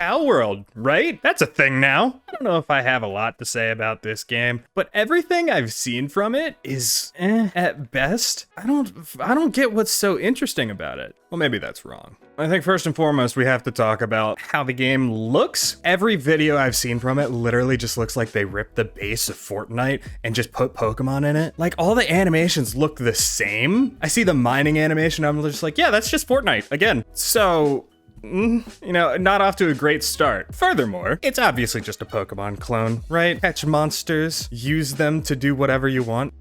Palworld, right? That's a thing now. I don't know if I have a lot to say about this game, but everything I've seen from it is at best. I don't get what's so interesting about it. Well, maybe that's wrong. I think first and foremost, we have to talk about how the game looks. Every video I've seen from it literally just looks like they ripped the base of Fortnite and just put Pokemon in it. Like, all the animations look the same. I see the mining animation, I'm just like, yeah, that's just Fortnite again. So, you know, not off to a great start. Furthermore, it's obviously just a Pokemon clone, right? Catch monsters, use them to do whatever you want.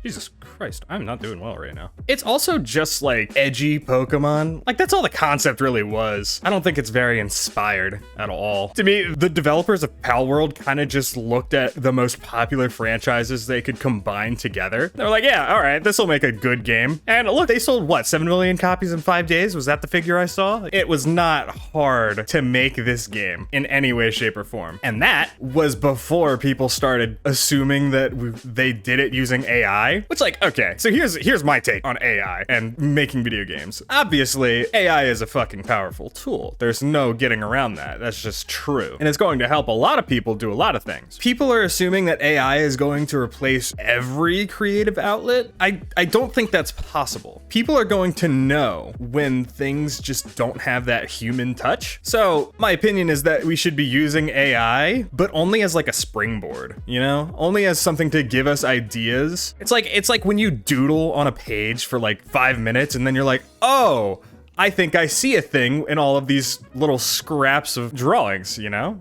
Jesus Christ, I'm not doing well right now. It's also just like edgy Pokemon. Like, that's all the concept really was. I don't think it's very inspired at all. To me, the developers of Palworld kind of just looked at the most popular franchises they could combine together. They were like, yeah, all right, this will make a good game. And look, they sold what, 7 million copies in 5 days? Was that the figure I saw? It was not hard to make this game in any way, shape, or form. And that was before people started assuming that they did it using AI, which, like, okay, so here's my take on AI and making video games. Obviously, AI is a fucking powerful tool. There's no getting around that. That's just true. And it's going to help a lot of people do a lot of things. People are assuming that AI is going to replace every creative outlet. I don't think that's possible. People are going to know when things just don't have that human touch. So my opinion is that we should be using AI, but only as like a springboard, you know? Only as something to give us ideas. It's like when you doodle on a page for like 5 minutes and then you're like, oh, I think I see a thing in all of these little scraps of drawings, you know?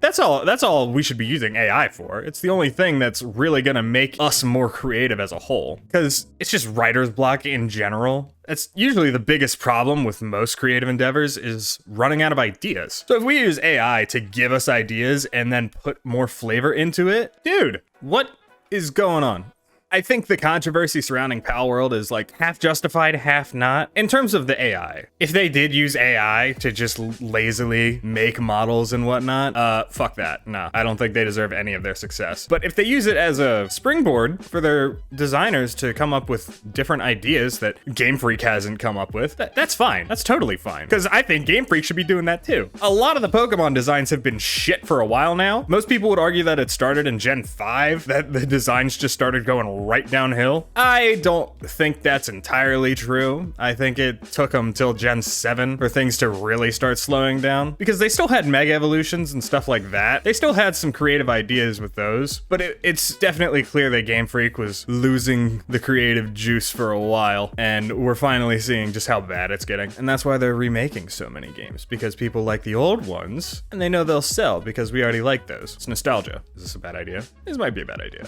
That's all we should be using AI for. It's the only thing that's really gonna make us more creative as a whole. Because it's just writer's block in general. That's usually the biggest problem with most creative endeavors, is running out of ideas. So if we use AI to give us ideas and then put more flavor into it, dude, what is going on? I think the controversy surrounding Palworld is like half justified, half not. In terms of the AI, if they did use AI to just lazily make models and whatnot, fuck that. Nah, I don't think they deserve any of their success. But if they use it as a springboard for their designers to come up with different ideas that Game Freak hasn't come up with, that's fine. That's totally fine. Because I think Game Freak should be doing that too. A lot of the Pokemon designs have been shit for a while now. Most people would argue that it started in Gen 5, that the designs just started going right downhill. I don't think that's entirely true. I think it took them till Gen 7 for things to really start slowing down, because they still had Mega Evolutions and stuff like that. They still had some creative ideas with those, but it's definitely clear that Game Freak was losing the creative juice for a while, and we're finally seeing just how bad it's getting. And that's why they're remaking so many games, because people like the old ones, and they know they'll sell because we already like those. It's nostalgia. Is this a bad idea? This might be a bad idea.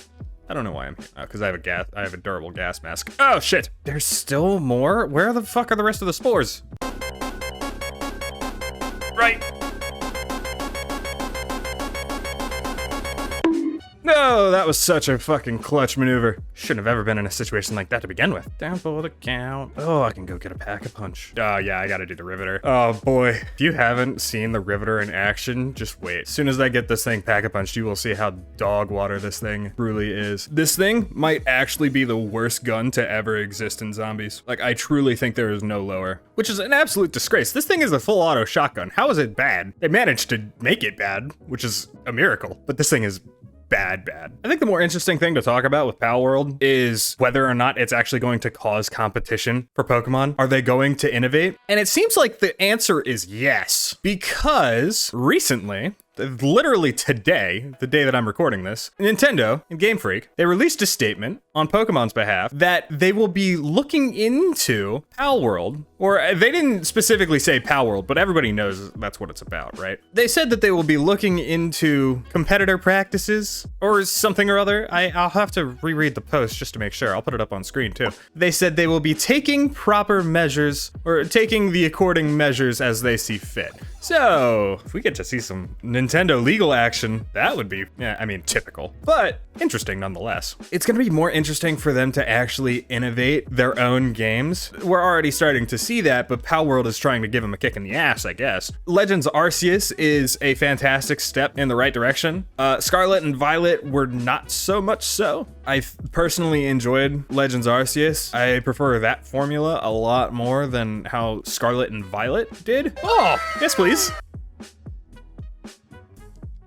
I don't know why I'm here. Because I have a durable gas mask. Oh shit! There's still more? Where the fuck are the rest of the spores? Right. No, that was such a fucking clutch maneuver. Shouldn't have ever been in a situation like that to begin with. Down for the count. Oh, I can go get a Pack-a-Punch. Oh yeah, I gotta do the Riveter. Oh boy, if you haven't seen the Riveter in action, just wait. As soon as I get this thing Pack-a-Punched, you will see how dog water this thing truly is. This thing might actually be the worst gun to ever exist in zombies. Like, I truly think there is no lower. Which is an absolute disgrace. This thing is a full auto shotgun. How is it bad? They managed to make it bad, which is a miracle. But this thing is bad. I think the more interesting thing to talk about with Palworld is whether or not it's actually going to cause competition for Pokemon. Are they going to innovate? And it seems like the answer is yes, because recently, literally today, the day that I'm recording this, Nintendo and Game Freak, they released a statement on Pokemon's behalf that they will be looking into Palworld, or they didn't specifically say Palworld, but everybody knows that's what it's about, right? They said that they will be looking into competitor practices or something or other. I'll have to reread the post just to make sure. I'll put it up on screen too. They said they will be taking proper measures, or taking the according measures as they see fit. So if we get to see some Nintendo legal action, that would be, yeah, I mean, typical, but interesting nonetheless. It's gonna be more interesting for them to actually innovate their own games. We're already starting to see that, but Palworld is trying to give them a kick in the ass, I guess. Legends Arceus is a fantastic step in the right direction. Scarlet and Violet were not so much so. I personally enjoyed Legends Arceus. I prefer that formula a lot more than how Scarlet and Violet did. Oh, yes please.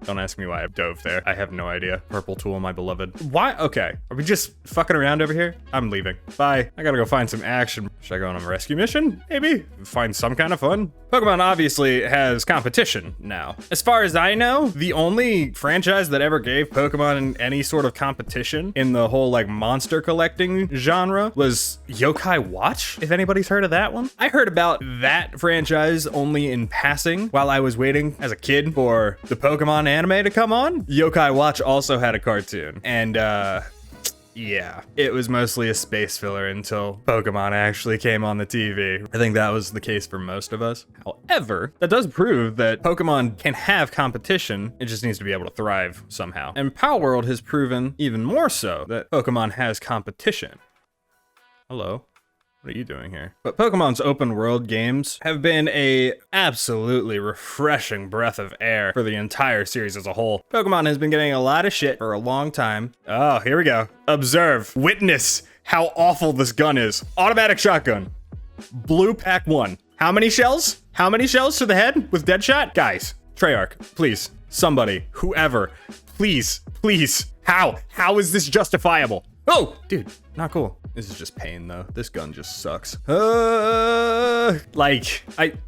Don't ask me why I dove there. I have no idea. Purple tool, my beloved. Why? Okay. Are we just fucking around over here? I'm leaving. Bye. I gotta go find some action. Should I go on a rescue mission? Maybe? Find some kind of fun? Pokemon obviously has competition now. As far as I know, the only franchise that ever gave Pokemon any sort of competition in the whole like monster collecting genre was Yokai Watch, if anybody's heard of that one. I heard about that franchise only in passing while I was waiting as a kid for the Pokemon anime to come on. Yokai Watch also had a cartoon, and yeah, it was mostly a space filler until Pokemon actually came on the TV. I think that was the case for most of us. However, that does prove that Pokemon can have competition. It just needs to be able to thrive somehow. And Palworld has proven even more so that Pokemon has competition. Hello. What are you doing here? But Pokemon's open world games have been a absolutely refreshing breath of air for the entire series as a whole. Pokemon has been getting a lot of shit for a long time. Oh, here we go. Observe, witness how awful this gun is. Automatic shotgun. Blue pack 1. How many shells? How many shells to the head with Deadshot? Guys, Treyarch, please, somebody, whoever, please, please. How is this justifiable? Oh, dude, not cool. This is just pain though. This gun just sucks. Does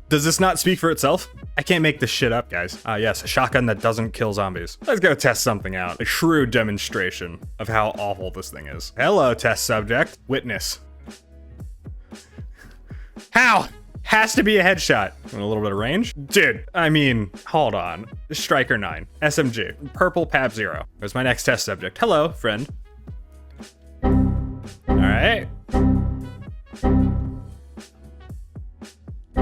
this not speak for itself? I can't make this shit up, guys. Yes, a shotgun that doesn't kill zombies. Let's go test something out. A shrewd demonstration of how awful this thing is. Hello, test subject. Witness. How? Has to be a headshot. And a little bit of range. Dude, I mean, hold on. Striker 9, SMG, purple Pab 0. There's my next test subject. Hello, friend. All right.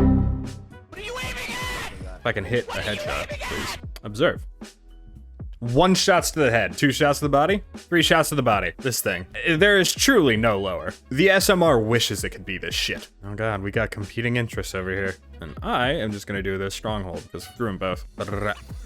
What are you aiming at? If I can hit a headshot, please. Observe. 1 shots to the head, 2 shots to the body, 3 shots to the body. This thing. There is truly no lower. The SMR wishes it could be this shit. Oh god, we got competing interests over here. And I am just gonna do this stronghold, because screw them both.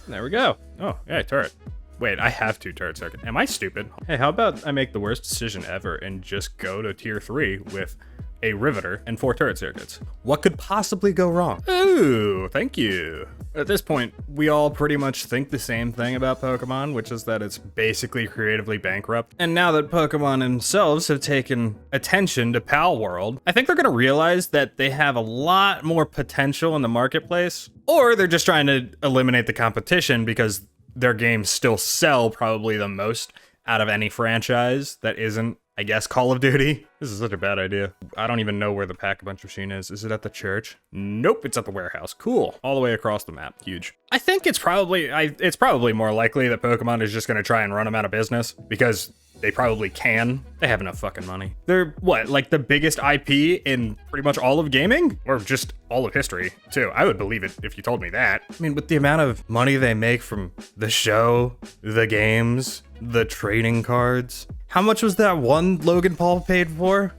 There we go. Oh, yeah, turret. Wait, I have 2 turret circuits. Am I stupid? Hey, how about I make the worst decision ever and just go to tier 3 with a Riveter and 4 turret circuits? What could possibly go wrong? Ooh, thank you. At this point, we all pretty much think the same thing about Pokemon, which is that it's basically creatively bankrupt. And now that Pokemon themselves have taken attention to Palworld, I think they're gonna realize that they have a lot more potential in the marketplace, or they're just trying to eliminate the competition because their games still sell probably the most out of any franchise that isn't, I guess, Call of Duty. This is such a bad idea. I don't even know where the Pack-a-Punch machine is. Is it at the church? Nope, it's at the warehouse. Cool. All the way across the map. Huge. I think it's probably more likely that Pokemon is just going to try and run them out of business because they probably can. They have enough fucking money. They're, what, like the biggest IP in pretty much all of gaming? Or just all of history, too. I would believe it if you told me that. I mean, with the amount of money they make from the show, the games, the trading cards. How much was that one Logan Paul paid for?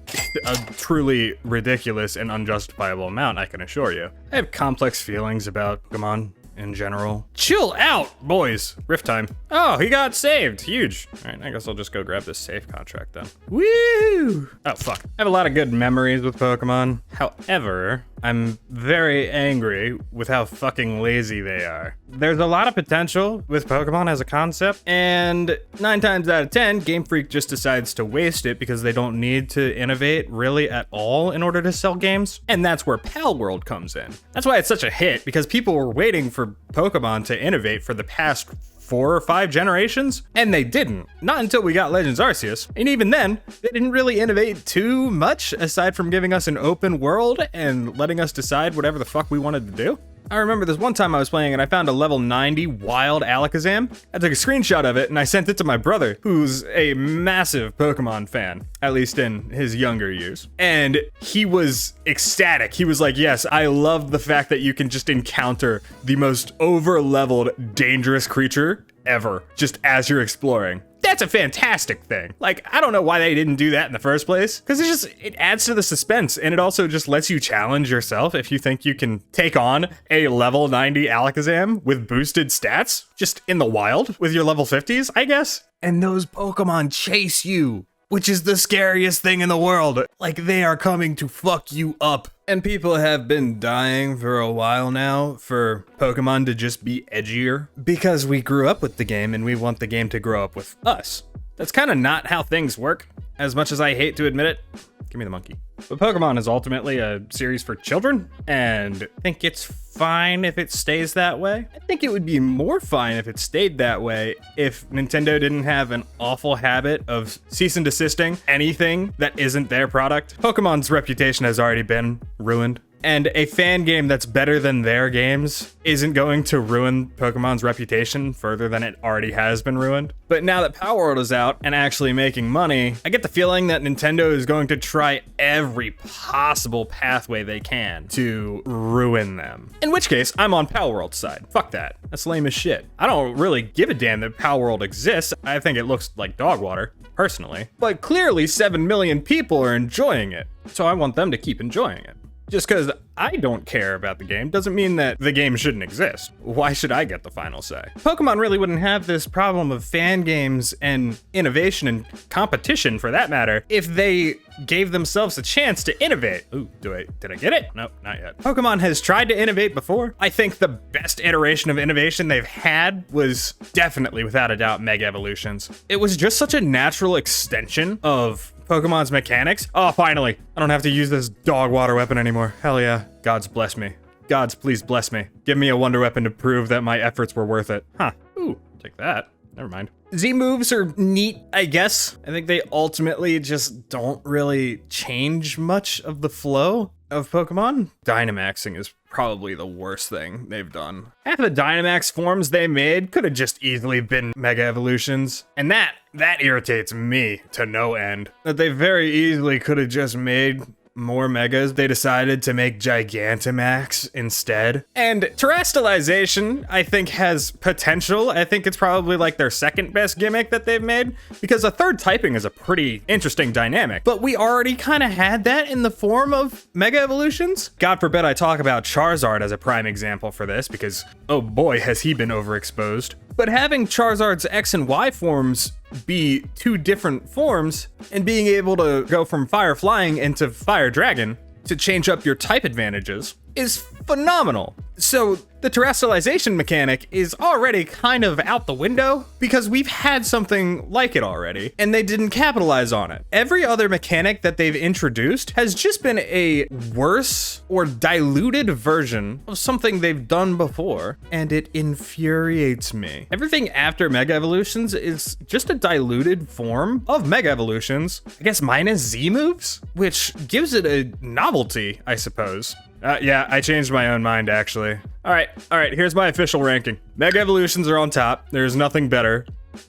A truly ridiculous and unjustifiable amount, I can assure you. I have complex feelings about Pokemon in general. Chill out, boys. Rift time. Oh, he got saved. Huge. All right, I guess I'll just go grab this save contract then. Woo! Oh, fuck. I have a lot of good memories with Pokemon. However, I'm very angry with how fucking lazy they are. There's a lot of potential with Pokemon as a concept, and 9 times out of 10, Game Freak just decides to waste it because they don't need to innovate really at all in order to sell games. And that's where Palworld comes in. That's why it's such a hit, because people were waiting for Pokemon to innovate for the past 4 or 5 generations, and they didn't. Not until we got Legends Arceus. And even then, they didn't really innovate too much aside from giving us an open world and letting us decide whatever the fuck we wanted to do. I remember this one time I was playing and I found a level 90 wild Alakazam. I took a screenshot of it and I sent it to my brother, who's a massive Pokemon fan, at least in his younger years. And he was ecstatic. He was like, yes, I love the fact that you can just encounter the most over-leveled, dangerous creature ever, just as you're exploring. That's a fantastic thing. Like, I don't know why they didn't do that in the first place, because it adds to the suspense, and it also just lets you challenge yourself if you think you can take on a level 90 Alakazam with boosted stats, just in the wild, with your level 50s, I guess. And those Pokemon chase you, which is the scariest thing in the world. Like, they are coming to fuck you up. And people have been dying for a while now for Pokemon to just be edgier because we grew up with the game and we want the game to grow up with us. That's kind of not how things work, as much as I hate to admit it. Give me the monkey. But Pokemon is ultimately a series for children, and I think it's fine if it stays that way. I think it would be more fine if it stayed that way if Nintendo didn't have an awful habit of cease and desisting anything that isn't their product. Pokemon's reputation has already been ruined. And a fan game that's better than their games isn't going to ruin Pokemon's reputation further than it already has been ruined. But now that Palworld is out and actually making money, I get the feeling that Nintendo is going to try every possible pathway they can to ruin them. In which case, I'm on Palworld's side. Fuck that. That's lame as shit. I don't really give a damn that Palworld exists. I think it looks like dog water, personally. But clearly 7 million people are enjoying it, so I want them to keep enjoying it. Just because I don't care about the game doesn't mean that the game shouldn't exist. Why should I get the final say? Pokemon really wouldn't have this problem of fan games and innovation and competition, for that matter, if they gave themselves a chance to innovate. Ooh, did I get it? Nope, not yet. Pokemon has tried to innovate before. I think the best iteration of innovation they've had was definitely, without a doubt, Mega Evolutions. It was just such a natural extension of Pokemon's mechanics. Oh, finally. I don't have to use this dog water weapon anymore. Hell yeah. Gods bless me. Gods, please bless me. Give me a wonder weapon to prove that my efforts were worth it. Huh. Ooh, take that. Never mind. Z moves are neat, I guess. I think they ultimately just don't really change much of the flow of Pokemon. Dynamaxing is probably the worst thing they've done. Half of the Dynamax forms they made could have just easily been Mega Evolutions. And that irritates me to no end. That they very easily could have just made more Megas. They decided to make Gigantamax instead. And Terrestrialization, I think, has potential. I think it's probably like their second best gimmick that they've made, because a third typing is a pretty interesting dynamic. But we already kind of had that in the form of Mega Evolutions. God forbid I talk about Charizard as a prime example for this, because oh boy, has he been overexposed. But having Charizard's X and Y forms be two different forms, and being able to go from Fire Flying into Fire Dragon to change up your type advantages is phenomenal. So the terrestrialization mechanic is already kind of out the window because we've had something like it already and they didn't capitalize on it. Every other mechanic that they've introduced has just been a worse or diluted version of something they've done before, and it infuriates me. Everything after Mega Evolutions is just a diluted form of Mega Evolutions, I guess minus Z moves, which gives it a novelty, I suppose. Yeah, I changed my own mind, actually. All right, here's my official ranking. Mega Evolutions are on top. There's nothing better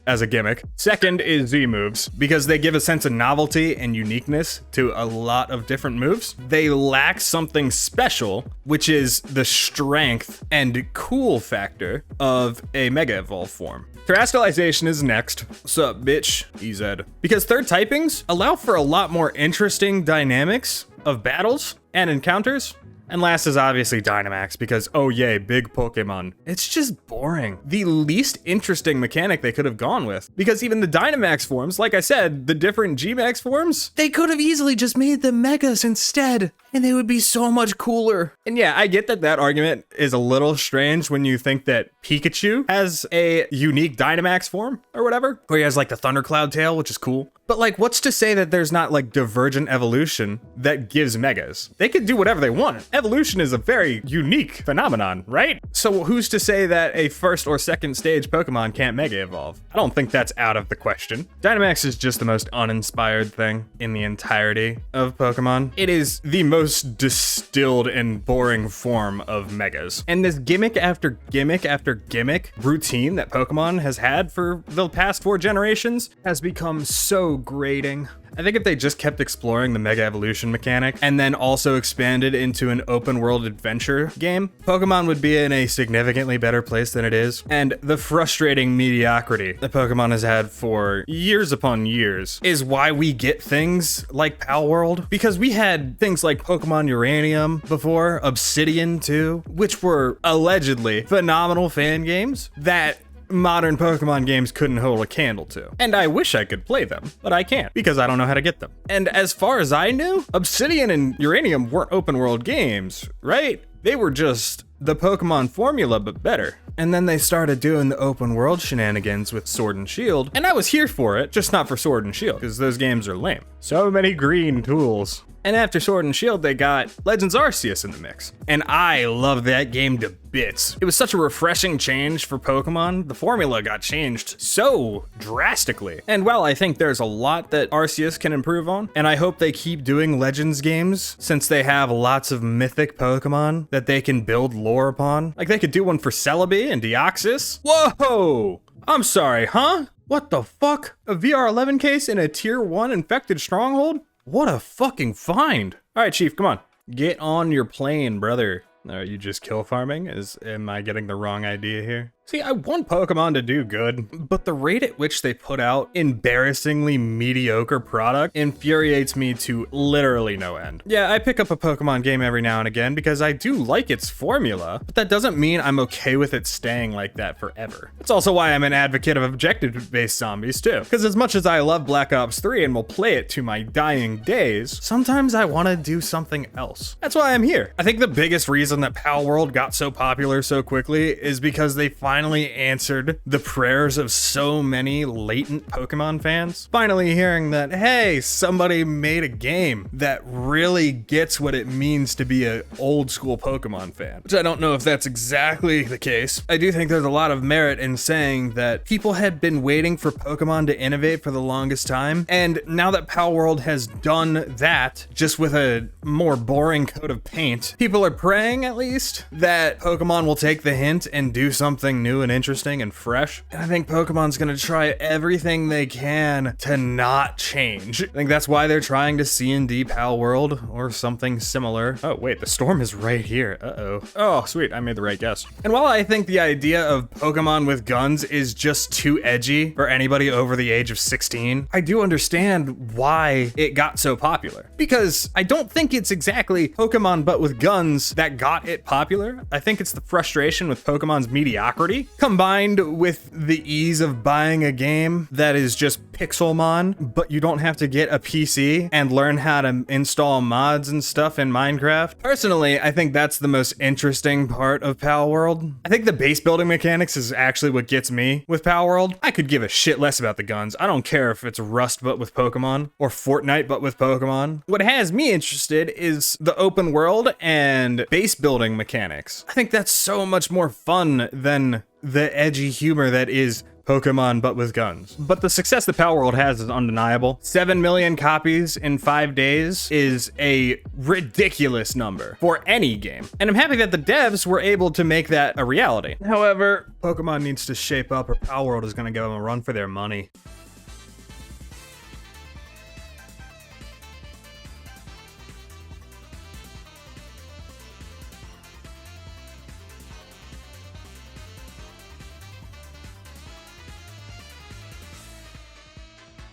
as a gimmick. Second is Z moves, because they give a sense of novelty and uniqueness to a lot of different moves. They lack something special, which is the strength and cool factor of a Mega Evolve form. Terrestrialization is next. What's up, bitch? EZ. Because third typings allow for a lot more interesting dynamics of battles and encounters. And last is obviously Dynamax, because oh yay, big Pokemon. It's just boring. The least interesting mechanic they could have gone with. Because even the Dynamax forms, like I said, the different G-Max forms, they could have easily just made them Megas instead, and they would be so much cooler. And yeah, I get that that argument is a little strange when you think that Pikachu has a unique Dynamax form or whatever, where he has like the Thundercloud tail, which is cool. But like, what's to say that there's not like divergent evolution that gives Megas? They could do whatever they want. Evolution is a very unique phenomenon, right? So who's to say that a first or second stage Pokemon can't Mega Evolve? I don't think that's out of the question. Dynamax is just the most uninspired thing in the entirety of Pokemon. It is the most distilled and boring form of Megas. And this gimmick after gimmick after gimmick routine that Pokemon has had for the past 4 generations has become so grating. I think if they just kept exploring the Mega Evolution mechanic and then also expanded into an open world adventure game, Pokemon would be in a significantly better place than it is. And the frustrating mediocrity that Pokemon has had for years upon years is why we get things like Palworld, because we had things like Pokemon Uranium before, Obsidian too, which were allegedly phenomenal fan games that modern Pokemon games couldn't hold a candle to. And I wish I could play them, but I can't because I don't know how to get them. And as far as I knew, Obsidian and Uranium weren't open world games, right? They were just the Pokemon formula, but better. And then they started doing the open world shenanigans with Sword and Shield, and I was here for it, just not for Sword and Shield, because those games are lame. So many green tools. And after Sword and Shield, they got Legends Arceus in the mix. And I love that game to bits. It was such a refreshing change for Pokemon. The formula got changed so drastically. And while I think there's a lot that Arceus can improve on, and I hope they keep doing Legends games since they have lots of mythic Pokemon that they can build lore upon. Like they could do one for Celebi and Deoxys. Whoa! I'm sorry, huh? What the fuck? A VR11 case in a tier 1 infected stronghold? What a fucking find. All right, Chief, come on. Get on your plane, brother. Are you just kill farming? Am I getting the wrong idea here? See, I want Pokemon to do good, but the rate at which they put out embarrassingly mediocre product infuriates me to literally no end. Yeah, I pick up a Pokemon game every now and again because I do like its formula, but that doesn't mean I'm okay with it staying like that forever. That's also why I'm an advocate of objective-based zombies too, because as much as I love Black Ops 3 and will play it to my dying days, sometimes I want to do something else. That's why I'm here. I think the biggest reason that Palworld got so popular so quickly is because they finally answered the prayers of so many latent Pokemon fans. Finally hearing that, hey, somebody made a game that really gets what it means to be an old school Pokemon fan, which I don't know if that's exactly the case. I do think there's a lot of merit in saying that people had been waiting for Pokemon to innovate for the longest time, and now that Palworld has done that, just with a more boring coat of paint, people are praying, at least, that Pokemon will take the hint and do something new and interesting and fresh. And I think Pokemon's gonna try everything they can to not change. I think that's why they're trying to C&D Palworld or something similar. Oh wait, the storm is right here. Uh-oh. Oh, sweet, I made the right guess. And while I think the idea of Pokemon with guns is just too edgy for anybody over the age of 16, I do understand why it got so popular. Because I don't think it's exactly Pokemon but with guns that got it popular. I think it's the frustration with Pokemon's mediocrity combined with the ease of buying a game that is just Pixelmon, but you don't have to get a PC and learn how to install mods and stuff in Minecraft. Personally, I think that's the most interesting part of Palworld. I think the base building mechanics is actually what gets me with Palworld. I could give a shit less about the guns. I don't care if it's Rust but with Pokemon or Fortnite but with Pokemon. What has me interested is the open world and base building mechanics. I think that's so much more fun than the edgy humor that is Pokemon but with guns. But the success that Palworld has is undeniable. 7 million copies in 5 days is a ridiculous number for any game. And I'm happy that the devs were able to make that a reality. However, Pokemon needs to shape up or Palworld is gonna give them a run for their money.